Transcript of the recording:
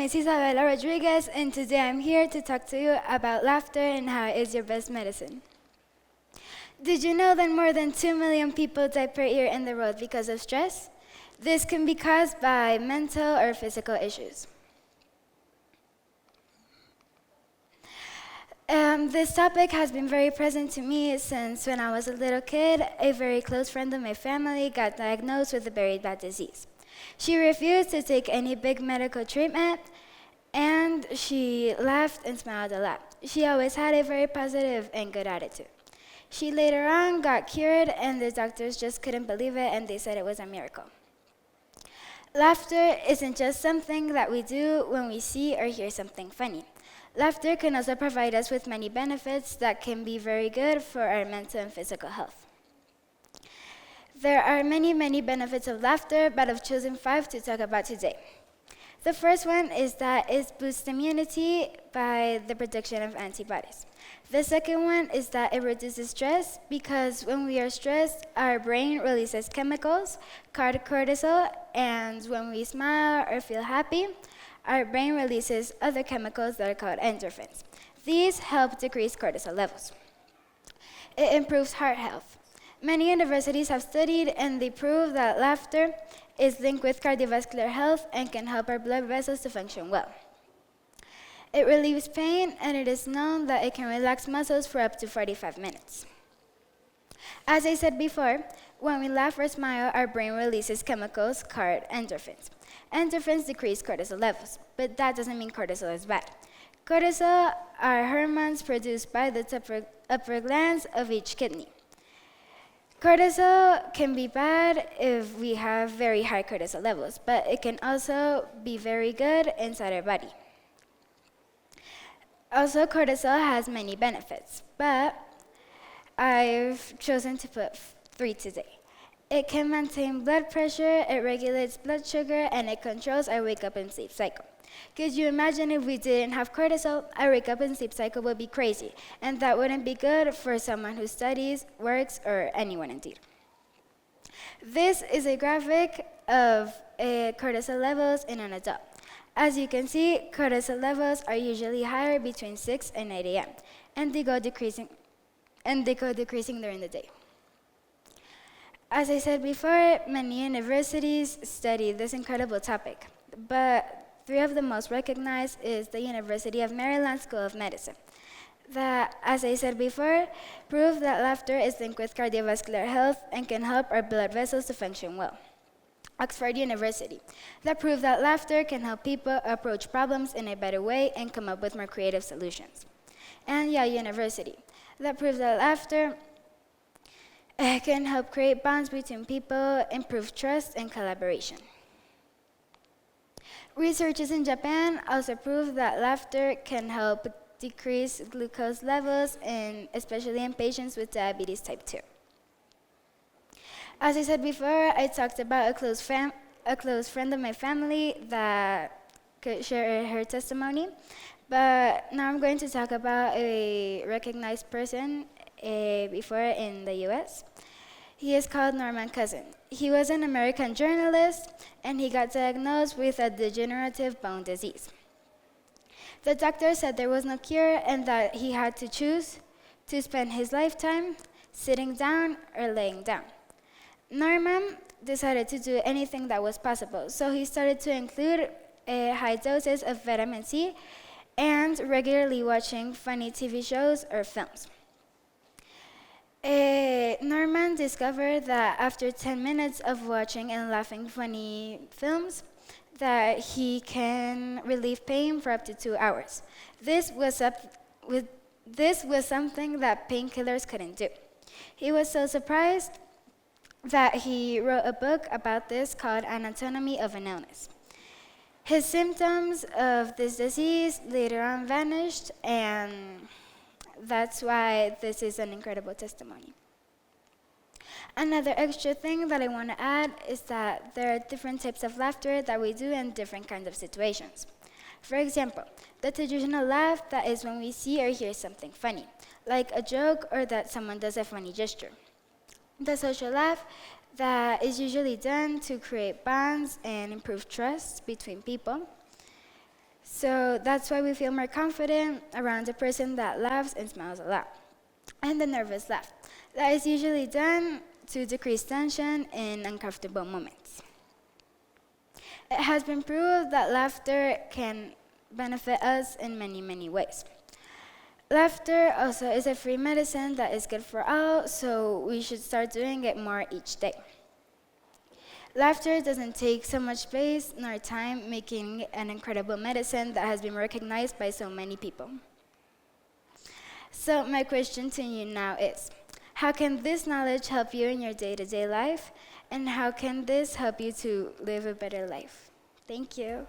is Isabella Rodriguez, and today I'm here to talk to you about laughter and how it is your best medicine. Did you know that more than 2 million people die per year in the world because of stress? This can be caused by mental or physical issues. This topic has been very present to me since when I was a little kid. A very close friend of my family got diagnosed with a very bad disease. She refused to take any big medical treatment, and she laughed and smiled a lot. She always had a very positive and good attitude. She later on got cured, and the doctors just couldn't believe it, and they said it was a miracle. Laughter isn't just something that we do when we see or hear something funny. Laughter can also provide us with many benefits that can be very good for our mental and physical health. There are many benefits of laughter, but I've chosen 5 to talk about today. The first one is that it boosts immunity by the production of antibodies. The second one is that it reduces stress because when we are stressed, our brain releases chemicals called cortisol, and when we smile or feel happy, our brain releases other chemicals that are called endorphins. These help decrease cortisol levels. It improves heart health. Many universities have studied and they prove that laughter is linked with cardiovascular health and can help our blood vessels to function well. It relieves pain, and it is known that it can relax muscles for up to 45 minutes. As I said before, when we laugh or smile, our brain releases chemicals called endorphins. Endorphins decrease cortisol levels, but that doesn't mean cortisol is bad. Cortisol are hormones produced by the upper glands of each kidney. Cortisol can be bad if we have very high cortisol levels, but it can also be very good inside our body. Also, cortisol has many benefits, but I've chosen to put 3 today. It can maintain blood pressure, it regulates blood sugar, and it controls our wake up and sleep cycle. Could you imagine if we didn't have cortisol? Our wake up and sleep cycle would be crazy, and that wouldn't be good for someone who studies, works, or anyone indeed. This is a graphic of cortisol levels in an adult. As you can see, cortisol levels are usually higher between 6 and 8 a.m., and they go decreasing during the day. As I said before, many universities study this incredible topic, but 3 of the most recognized is the University of Maryland School of Medicine, that, as I said before, prove that laughter is linked with cardiovascular health and can help our blood vessels to function well. Oxford University, that prove that laughter can help people approach problems in a better way and come up with more creative solutions. And Yale University, that proves that laughter can help create bonds between people, improve trust, and collaboration. Researchers in Japan also prove that laughter can help decrease glucose levels, especially in patients with diabetes type 2. As I said before, I talked about a close friend of my family that could share her testimony, but now I'm going to talk about a recognized person before in the US. He is called Norman Cousin. He was an American journalist, and he got diagnosed with a degenerative bone disease. The doctor said there was no cure and that he had to choose to spend his lifetime sitting down or laying down. Norman decided to do anything that was possible, so he started to include high doses of vitamin C and regularly watching funny TV shows or films. Norman discovered that after 10 minutes of watching and laughing funny films, that he can relieve pain for up to 2 hours. This was something that painkillers couldn't do. He was so surprised that he wrote a book about this called Anatomy of an Illness. His symptoms of this disease later on vanished, and that's why this is an incredible testimony. Another extra thing that I want to add is that there are different types of laughter that we do in different kinds of situations. For example, the traditional laugh, that is when we see or hear something funny, like a joke or that someone does a funny gesture. The social laugh, that is usually done to create bonds and improve trust between people. So that's why we feel more confident around a person that laughs and smiles a lot. And the nervous laugh. That is usually done to decrease tension in uncomfortable moments. It has been proved that laughter can benefit us in many, many ways. Laughter also is a free medicine that is good for all, so we should start doing it more each day. Laughter doesn't take so much space nor time, making it an incredible medicine that has been recognized by so many people. So my question to you now is, how can this knowledge help you in your day-to-day life? And how can this help you to live a better life? Thank you.